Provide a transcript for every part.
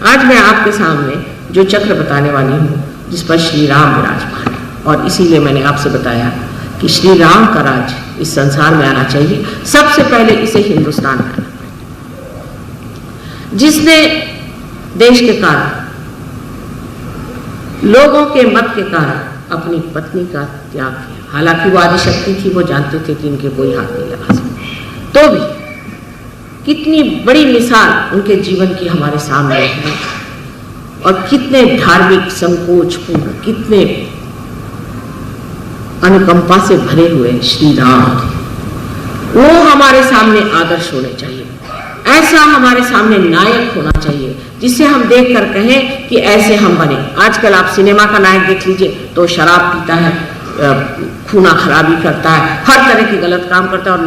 आज मैं आपके सामने जो चक्र बताने वाली हूँ, जिस पर श्री राम विराजमान है, और इसीलिए मैंने आपसे बताया कि श्री राम का राज इस संसार में आना चाहिए। सबसे पहले इसे हिंदुस्तान में आना, जिसने देश के कारण, लोगों के मत के कारण अपनी पत्नी का त्याग किया। हालांकि वो आदिशक्ति थी, वो जानते थे कि इनके कोई हाथ नहीं लगा सकते, तो भी कितनी बड़ी मिसाल उनके जीवन की हमारे सामने है, और कितने धार्मिक संकोचपूर्ण, कितने अनुकंपा से भरे हुए श्री राम, वो हमारे सामने आदर्श होने चाहिए। ऐसा हमारे सामने नायक होना चाहिए जिसे हम देखकर कहें कि ऐसे हम बने। आजकल आप सिनेमा का नायक देख लीजिए तो शराब पीता है, खूना खराबी करता है, हर तरह के गलत काम करता है, और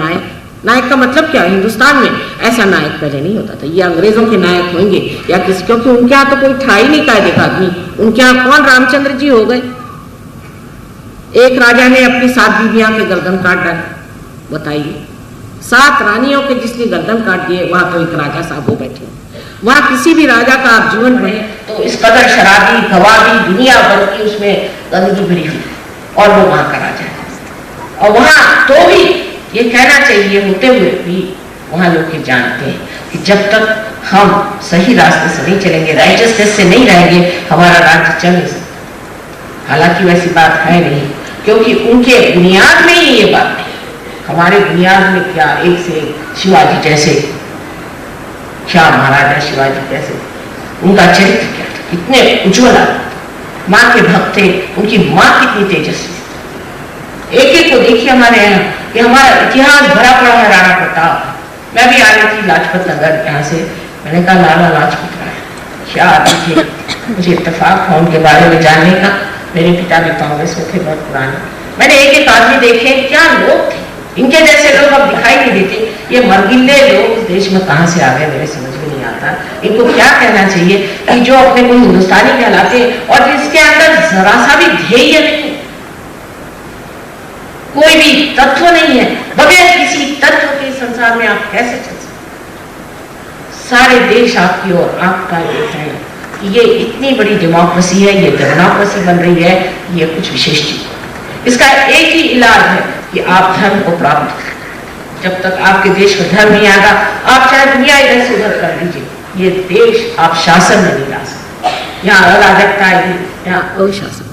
नायक का मतलब क्या है? हिंदुस्तान में ऐसा नायक पहले नहीं होता था। ये अंग्रेजों के नायक होंगे या किसी, क्योंकि उनके यहाँ तो कोई था ही नहीं कायदे का आदमी। उनके यहाँ कौन? रामचंद्र जी हो गए। एक राजा ने अपनी 7 बीवियां के गर्दन काट डाले, बताइए। 7 रानियों के जिसने गर्दन काट दिए, वहां तो एक राजा साहब वो बैठे। वहां किसी भी राजा का आप जीवन बने तो इस कदर शराबी, गवादी, दुनिया भर की उसमें गंदगी भरी हुई, और वो वहां का राजा है। और वहां तो भी ये कहना चाहिए होते हुए भी वहां लोग ये जानते हैं कि जब तक हम सही रास्ते से नहीं चलेंगे, राइचसनेस से नहीं रहेंगे, हमारा राज्य चल नहीं सकता। हालांकि वैसी बात है नहीं, क्योंकि उनके बुनियाद में ही ये बात नहीं। हमारे बुनियाद में क्या, एक से एक शिवाजी जैसे, क्या महाराजा शिवाजी जैसे, उनका चरित्र क्या था, कितने उज्ज्वल, माँ के भक्त थे, उनकी माँ कितनी तेजस्वी। एक एक को देखिए हमारे यहाँ, कि हमारा इतिहास भरा पड़ा है राणा प्रताप। मैं भी आ रही थी लाजपत नगर यहाँ से, मैंने कहा लाला लाजपत राय क्या आदमी थे। मुझे इत्तेफाक था उनके बारे में जानने का। मेरे पिता भी कांग्रेस में थे, बहुत पुराने। मैंने एक एक आदमी देखे, क्या लोग थे। इनके जैसे लोग अब दिखाई नहीं देते। ये मरगिल्ले लोग इस देश में कहाँ से आ गए, मेरे समझ में नहीं आता। इनको क्या कहना चाहिए कि जो अपने को हिंदुस्तानी कहलाते हैं और जिसके अंदर जरा सा भी ध्येय नहीं, कोई भी तत्व नहीं है, बगैर किसी तत्व के संसार में आप कैसे चल सकते? सारे देश आपकी ओर आपका देख रहे हैं कि ये इतनी बड़ी डेमोक्रेसी है, ये डेमोक्रेसी बन रही है, ये कुछ विशेष चीज। इसका एक ही इलाज है कि आप धर्म को प्राप्त करें। जब तक आपके देश में धर्म नहीं आएगा, आप चाहे दुनिया इधर से उधर कर लीजिए, ये देश आप शासन में नहीं ला सकते। यहाँ अराजकता आएगी, यहाँ अशासन।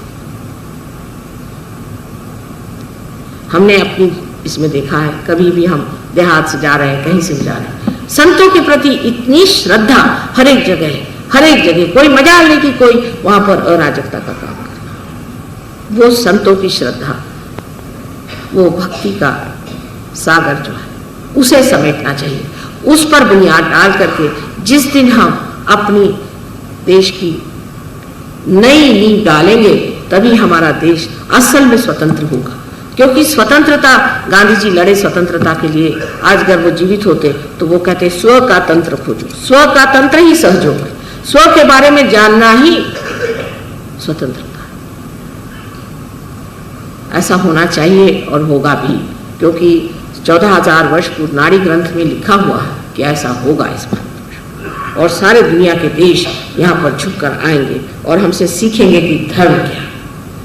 हमने अपनी इसमें देखा है, कभी भी हम देहात से जा रहे हैं, कहीं से भी जा रहे हैं, संतों के प्रति इतनी श्रद्धा हर एक जगह है, हर एक जगह। कोई मजाल नहीं कि कोई वहां पर अराजकता का काम करे। वो संतों की श्रद्धा, वो भक्ति का सागर जो है, उसे समेटना चाहिए। उस पर बुनियाद डाल करके जिस दिन हम अपनी देश की नई नींव डालेंगे, तभी हमारा देश असल में स्वतंत्र होगा। क्योंकि स्वतंत्रता, गांधी जी लड़े स्वतंत्रता के लिए। आज अगर वो जीवित होते तो वो कहते स्व का तंत्र खोजो, स्व का तंत्र ही सहयोग है, स्व के बारे में जानना ही स्वतंत्रता। ऐसा होना चाहिए और होगा भी, क्योंकि 14,000 वर्ष पूर्व नाड़ी ग्रंथ में लिखा हुआ है कि ऐसा होगा इस बात। और सारे दुनिया के देश यहाँ पर झुककर आएंगे और हमसे सीखेंगे कि धर्म क्या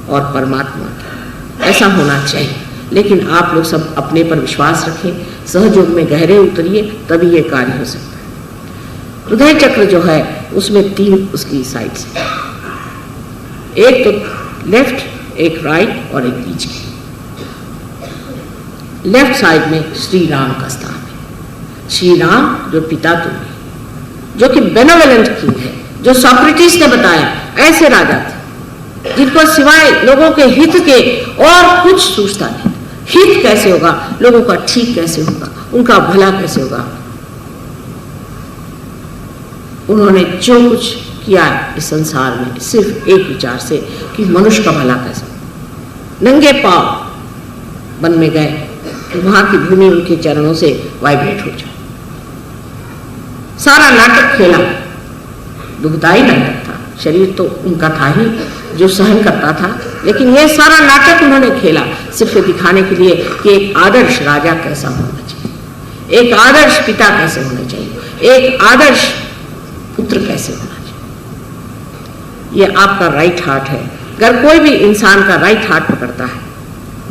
और परमात्मा क्या। ऐसा होना चाहिए। लेकिन आप लोग सब अपने पर विश्वास रखें, सहयोग में गहरे उतरिए, तभी ये कार्य हो सकता है। हृदय चक्र जो है उसमें 3 उसकी साइड्स हैं, एक तो लेफ्ट, एक राइट और एक बीच की। लेफ्ट साइड में श्री राम का स्थान है। श्री राम जो पिता तुल्य, जो कि बेनेवोलेंट किंग है, जो सोक्रेटिस ने बताया ऐसे राजा थे जिनको सिवाय लोगों के हित के और कुछ सोचता नहीं। हित कैसे होगा, लोगों का ठीक कैसे होगा, उनका भला कैसे होगा। उन्होंने जो कुछ किया इस संसार में सिर्फ एक विचार से कि मनुष्य का भला कैसे। नंगे पांव वन में गए कि वहां की भूमि उनके चरणों से वाइब्रेट हो जाए। सारा नाटक खेला, दुखदाई नाटक था। शरीर तो उनका था ही जो सहन करता था, लेकिन ये सारा नाटक उन्होंने खेला सिर्फ दिखाने के लिए कि एक आदर्श राजा कैसा होना चाहिए, एक आदर्श पिता कैसे होना चाहिए, एक आदर्श पुत्र कैसे होना चाहिए। ये आपका राइट हार्ट है। अगर कोई भी इंसान का राइट हार्ट पकड़ता है,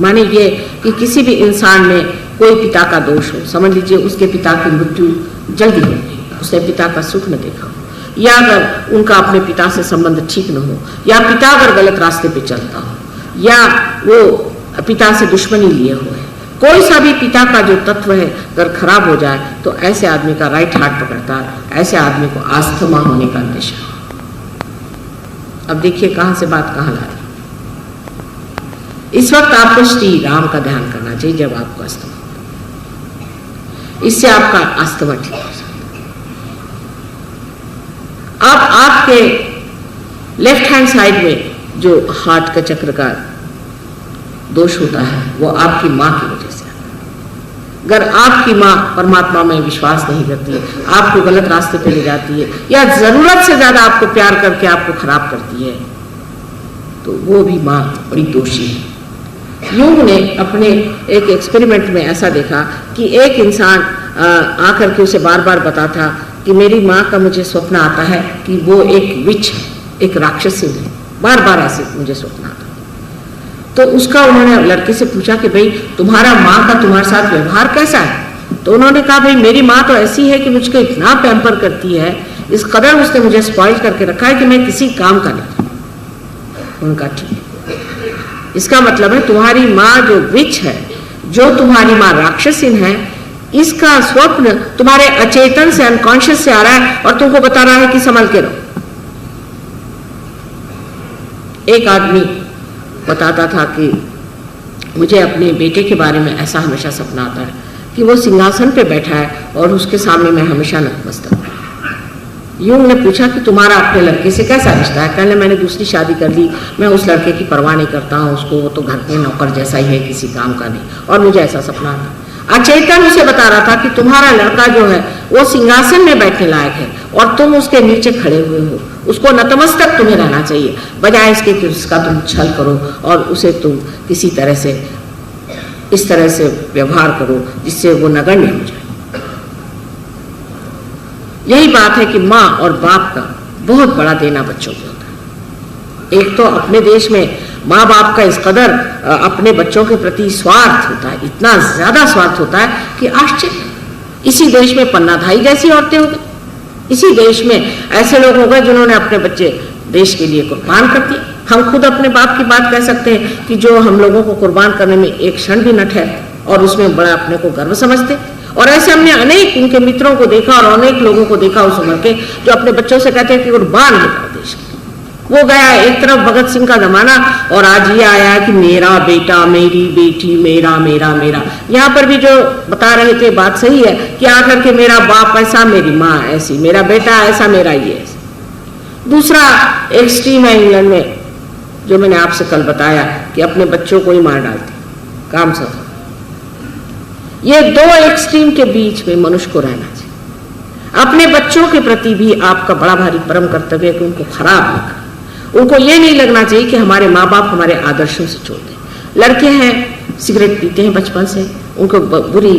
माने ये कि किसी भी इंसान में कोई पिता का दोष हो, समझ लीजिए उसके पिता की मृत्यु जल्दी हो गई, उसने पिता का सुख न देखा हो, या अगर उनका अपने पिता से संबंध ठीक न हो, या पिता अगर गलत रास्ते पे चलता हो, या वो पिता से दुश्मनी लिए हुए है, कोई सा भी पिता का जो तत्व है अगर खराब हो जाए तो ऐसे आदमी का राइट हार्ट पकड़ता है, ऐसे आदमी को अस्थमा होने का अंदेशा। अब देखिए कहां से बात कहां ला रही। इस वक्त आपको श्री राम का ध्यान करना चाहिए जब आपको अस्थमा, इससे आपका अस्थमा ठीक हो सकता है। अब आपके लेफ्ट हैंड साइड में जो हार्ट का चक्र का दोष होता है वो आपकी माँ की वजह से आता है। अगर आपकी माँ परमात्मा में विश्वास नहीं करती है, आपको गलत रास्ते पे ले जाती है, या जरूरत से ज्यादा आपको प्यार करके आपको खराब करती है, तो वो भी माँ बड़ी दोषी है। यूंग ने अपने एक एक्सपेरिमेंट में ऐसा देखा कि एक इंसान आकर के उसे बार बार बताता कि मेरी माँ का मुझे स्वप्न आता है कि वो एक विच है, एक राक्षसी है, बार बार ऐसे मुझे स्वप्न आता है। तो उसका उन्होंने लड़के से पूछा कि भाई तुम्हारा माँ का तुम्हारे साथ व्यवहार कैसा है? तो उन्होंने कहा भाई मेरी माँ तो ऐसी है कि मुझको इतना पैम्पर करती है, इस कदर उसने मुझे स्पॉइल करके रखा है कि मैं किसी काम का नहीं। उनका ठीक है, इसका मतलब है तुम्हारी माँ जो विच है, जो तुम्हारी माँ राक्षसीन है, इसका स्वप्न तुम्हारे अचेतन से, अनकॉन्शियस से आ रहा है और तुमको बता रहा है कि संभल के रहो। एक आदमी बताता था कि मुझे अपने बेटे के बारे में ऐसा हमेशा सपना आता है कि वो सिंहासन पे बैठा है और उसके सामने मैं हमेशा नतमस्तक। यूंग ने पूछा कि तुम्हारा अपने लड़के से कैसा रिश्ता है? कहने मैंने दूसरी शादी कर ली, मैं उस लड़के की परवाह नहीं करता हूँ, उसको वो तो घर के नौकर जैसा ही है, किसी काम का नहीं, और मुझे ऐसा सपना आता। अचेतन उसे बता रहा था कि तुम्हारा लड़का जो है वो सिंहासन में बैठने लायक है और तुम उसके नीचे खड़े हुए हो, उसको नतमस्तक तुम्हें रहना चाहिए, बजाय इसके कि उसका तुम छल करो और उसे तुम किसी तरह से इस तरह से व्यवहार करो जिससे वो नगण्य हो जाए। यही बात है कि माँ और बाप का बहुत बड़ा देना बच्चों को होता है। एक तो अपने देश में माँ बाप का इस कदर अपने बच्चों के प्रति स्वार्थ होता है, इतना ज्यादा स्वार्थ होता है कि आश्चर्य। इसी देश में पन्नाधाई जैसी औरतें हो गई, इसी देश में ऐसे लोग हो गए जिन्होंने अपने बच्चे देश के लिए कुर्बान कर दिए। हम खुद अपने बाप की बात कह सकते हैं कि जो हम लोगों को कुर्बान करने में एक क्षण भी न ठहरते और उसमें बड़ा अपने को गर्व समझते। और ऐसे हमने अनेक उनके मित्रों को देखा और अनेक लोगों को देखा उस उम्र के जो अपने बच्चों से कहते हैं कि कुर्बान हो जाओ देश के। वो गया एक तरफ भगत सिंह का जमाना और आज ये आया है कि मेरा बेटा, मेरी बेटी, मेरा मेरा मेरा। यहाँ पर भी जो बता रहे थे बात सही है कि आकर के मेरा बाप ऐसा, मेरी माँ ऐसी, मेरा बेटा ऐसा, मेरा ये ऐसा। दूसरा एक्सट्रीम है इंग्लैंड में, जो मैंने आपसे कल बताया कि अपने बच्चों को ही मार डालते, काम सब। ये दो एक्सट्रीम के बीच में मनुष्य को रहना चाहिए। अपने बच्चों के प्रति भी आपका बड़ा भारी परम कर्तव्य है कि उनको खराब न करें। उनको ये नहीं लगना चाहिए कि हमारे माँ बाप हमारे आदर्शों से छोड़ दें। लड़के हैं सिगरेट पीते हैं बचपन से, उनको बुरी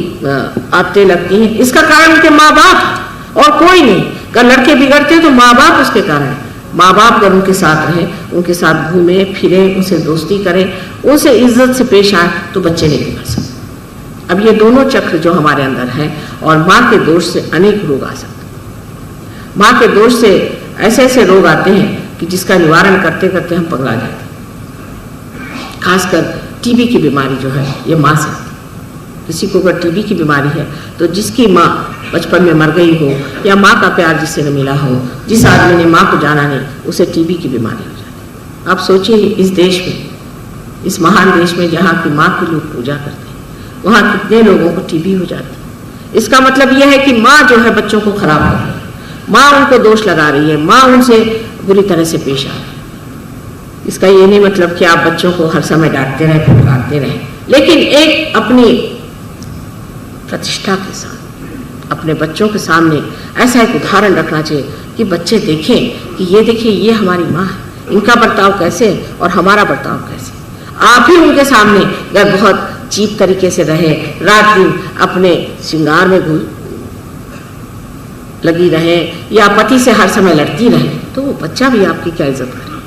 आदतें लगती हैं, इसका कारण उनके माँ बाप और कोई नहीं। अगर लड़के बिगड़ते हैं तो माँ बाप उसके कारण है। माँ बाप अगर उनके साथ रहें, उनके साथ घूमे फिरे, उनसे दोस्ती करें, उनसे इज्जत से पेश आए तो बच्चे नहीं बिगड़ सकते। अब ये दोनों चक्र जो हमारे अंदर हैं और माँ के दोष से अनेक रोग आ सकते हैं। माँ के दोष से ऐसे ऐसे रोग आते हैं कि जिसका निवारण करते करते हम पगला जाते हैं। खासकर टीबी की बीमारी जो है ये माँ से आती है। किसी को अगर टीबी की बीमारी है तो जिसकी माँ बचपन में मर गई हो या माँ का प्यार जिससे न मिला हो, जिस आदमी ने माँ को जाना नहीं, उसे टीबी की बीमारी हो जाती है। आप सोचिए इस देश में, इस महान देश में जहाँ की माँ की लोग पूजा करते हैं, वहाँ कितने लोगों को टीबी हो जाती है। इसका मतलब यह है कि माँ जो है बच्चों को खराब कर रही है, माँ उनको दोष लगा रही है, माँ उनसे बुरी तरह से पेश आ रही है। इसका ये नहीं मतलब कि आप बच्चों को हर समय डांटते रहें, फटकारते रहें, लेकिन एक अपनी प्रतिष्ठा के साथ अपने बच्चों के सामने ऐसा एक उदाहरण रखना चाहिए कि बच्चे देखें कि ये देखिए ये हमारी माँ है, इनका बर्ताव कैसे है और हमारा बर्ताव कैसे। आप ही उनके सामने अगर बहुत चीप तरीके से रहे, रात दिन अपने श्रृंगार में लगी रहे या पति से हर समय लड़ती रहे, तो वो बच्चा भी आपकी क्या इज्जत करे।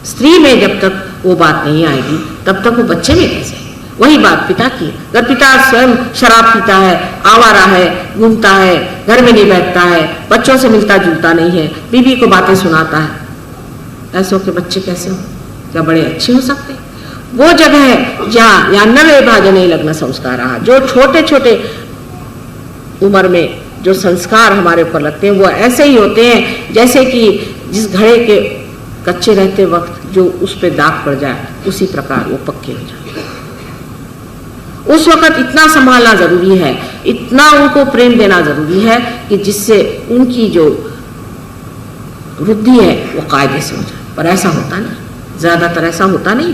स्त्री में जब तक वो बात नहीं आएगी तब तक वो बच्चे में कैसे? वही बात पिता की। अगर पिता स्वयं शराब पीता है, आवारा है, घूमता है, घर में नहीं बैठता है, बच्चों से मिलता जुलता नहीं है, बीवी को बातें सुनाता है, ऐसों के बच्चे कैसे हो? क्या बड़े अच्छे हो सकते? वो जगह है जहाँ या नवे भाजन नहीं लगना संस्कार रहा, जो छोटे छोटे उम्र में जो संस्कार हमारे ऊपर लगते हैं वो ऐसे ही होते हैं जैसे कि जिस घड़े के कच्चे रहते वक्त जो उस पर दाग पड़ जाए उसी प्रकार वो पक्के हो जाए। उस वक्त इतना संभालना जरूरी है, इतना उनको प्रेम देना जरूरी है कि जिससे उनकी जो वृद्धि है वो कायदे से हो जाए। पर ऐसा होता नहीं, ज्यादातर ऐसा होता नहीं।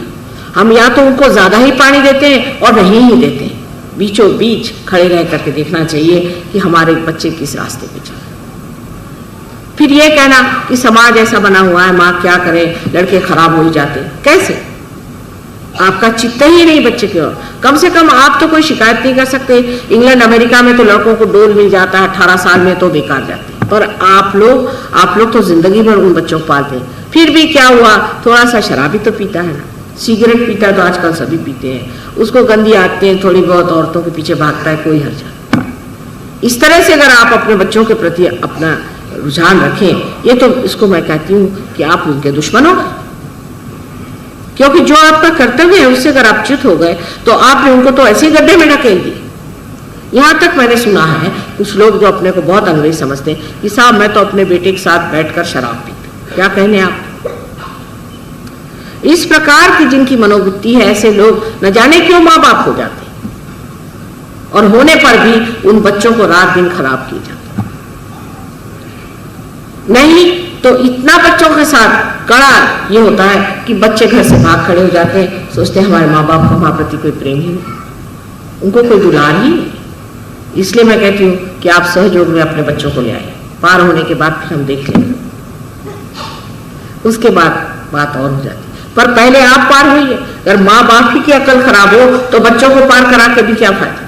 हम या तो उनको ज्यादा ही पानी देते हैं और नहीं ही देते हैं। बीचों बीच खड़े रह करके देखना चाहिए कि हमारे बच्चे किस रास्ते पे चल। फिर ये कहना कि समाज ऐसा बना हुआ है, माँ क्या करे, लड़के खराब हो ही जाते। कैसे? आपका चित्त ही नहीं बच्चे की ओर। कम से कम आप तो कोई शिकायत नहीं कर सकते। इंग्लैंड अमेरिका में तो लड़कों को डोल मिल जाता है 18 साल में तो बेकार जाते हैं, पर आप लोग तो जिंदगी भर उन बच्चों को पालते हैं। फिर भी क्या हुआ, थोड़ा सा शराबी तो पीता है ना, सिगरेट पीता है तो आजकल सभी पीते हैं, उसको गंदी आदतें थोड़ी बहुत औरतों के पीछे भागता है, कोई हर्जा। इस तरह से अगर आप अपने बच्चों के प्रति अपना रुझान रखें, ये तो इसको मैं कहती हूँ कि आप उनके दुश्मन हो गए, क्योंकि जो आपका कर्तव्य है उससे अगर आप च्युत हो गए तो आपने उनको तो ऐसे गड्ढे में ढकेल दिए। यहां तक मैंने सुना है कुछ लोग जो अपने को बहुत अंग्रेज समझते हैं कि साहब मैं तो अपने बेटे के साथ बैठकर शराब पीता। क्या कहने आप? इस प्रकार की जिनकी मनोवृत्ति है, ऐसे लोग न जाने क्यों माँ बाप हो जाते हैं और होने पर भी उन बच्चों को रात दिन खराब किए जाते। नहीं तो इतना बच्चों के साथ कड़ा ये होता है कि बच्चे घर से भाग खड़े हो जाते हैं, सोचते हैं हमारे माँ बाप को हमारे प्रति कोई प्रेम ही नहीं, उनको कोई दुलार ही नहीं। इसलिए मैं कहती हूँ कि आप सहयोग में अपने बच्चों को ले आए, पार होने के बाद फिर हम देख लेंगे, उसके बाद बात और हो जाती। पर पहले आप पार होइए। अगर माँ बाप की अकल खराब हो तो बच्चों को पार करा के भी क्या फायदा?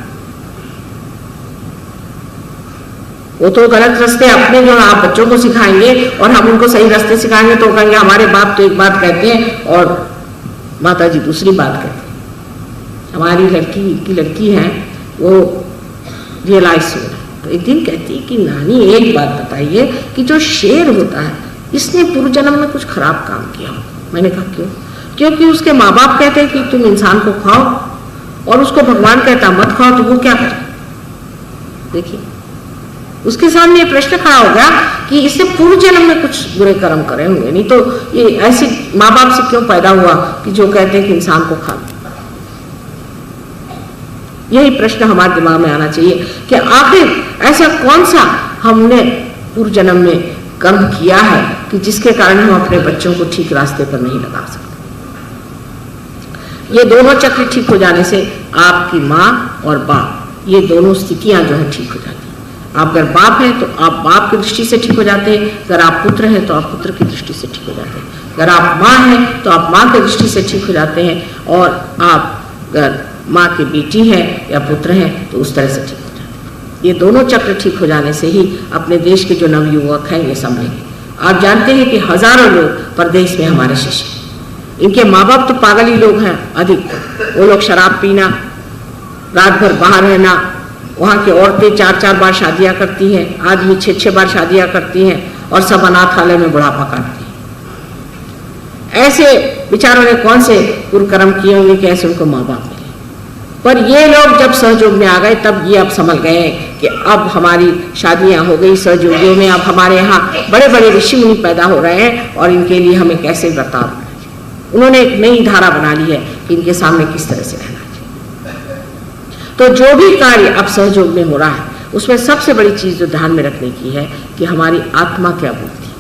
वो तो गलत रास्ते अपने जो आप बच्चों को सिखाएंगे और हम उनको सही रास्ते सिखाएंगे तो कहेंगे हमारे बाप तो एक बात कहते हैं और माता जी दूसरी बात कहते हैं। हमारी लड़की है वो रियलाइज हो रहा है तो एक दिन कहती है कि नानी एक बात बताइए कि जो शेर होता है इसने पूर्व जन्म में कुछ खराब काम किया। मैंने कहा क्यों? क्योंकि उसके माँ बाप कहते हैं कि तुम इंसान को खाओ और उसको भगवान कहता मत खाओ, तो वो क्या करे? देखिए उसके सामने ये प्रश्न खड़ा हो गया कि इससे पूर्व जन्म में कुछ बुरे कर्म करे होंगे, नहीं तो ये ऐसे माँ बाप से क्यों पैदा हुआ कि जो कहते हैं कि इंसान को खा। यही प्रश्न हमारे दिमाग में आना चाहिए कि आखिर ऐसा कौन सा हमने पूर्व जन्म में कर्म किया है कि जिसके कारण हम अपने बच्चों को ठीक रास्ते पर नहीं लगा सकते। ये दोनों चक्र ठीक हो जाने से आपकी माँ और बाप ये दोनों स्थितियां जो है ठीक हो जाती हैं। आप अगर बाप हैं तो आप बाप की दृष्टि से ठीक हो जाते हैं, अगर आप पुत्र हैं तो आप पुत्र की दृष्टि से ठीक हो जाते हैं, अगर आप माँ हैं तो आप माँ की दृष्टि से ठीक हो जाते हैं, और आप अगर माँ की बेटी है या पुत्र हैं तो उस तरह से ठीक हो जाते हैं। ये दोनों चक्र ठीक हो जाने से ही अपने देश के जो नवयुवक हैं ये संभलेंगे। आप जानते हैं कि हजारों लोग परदेश में हमारे शिष्य, इनके माँ बाप तो पागल ही लोग हैं अधिक। वो लोग शराब पीना, रात भर बाहर रहना, वहाँ की औरतें 4-4 बार शादियाँ करती हैं, आदमी 6-6 बार शादियाँ करती हैं और सब अनाथालय में बुढ़ापा काटती हैं। ऐसे बेचारों ने कौन से कुकर्म किए होंगे कि ऐसे उनको माँ बाप मिले। पर ये लोग जब सहयोग में आ गए तब ये अब समझ गए कि अब हमारी शादियाँ हो गई सहयोगियों में, अब हमारे यहाँ बड़े बड़े ऋषि मुनि पैदा हो रहे हैं और इनके लिए हमें कैसे बर्ताव करना चाहिए। उन्होंने एक नई धारा बना ली है कि इनके सामने किस तरह से रहना चाहिए। तो जो भी कार्य अब सहयोग में हो रहा है उसमें सबसे बड़ी चीज जो ध्यान में रखने की है कि हमारी आत्मा क्या बोलती है।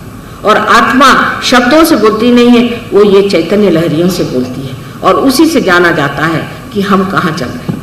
और आत्मा शब्दों से बोलती नहीं है, वो ये चैतन्य लहरियों से बोलती है और उसी से जाना जाता है कि हम कहाँ चल रहे हैं।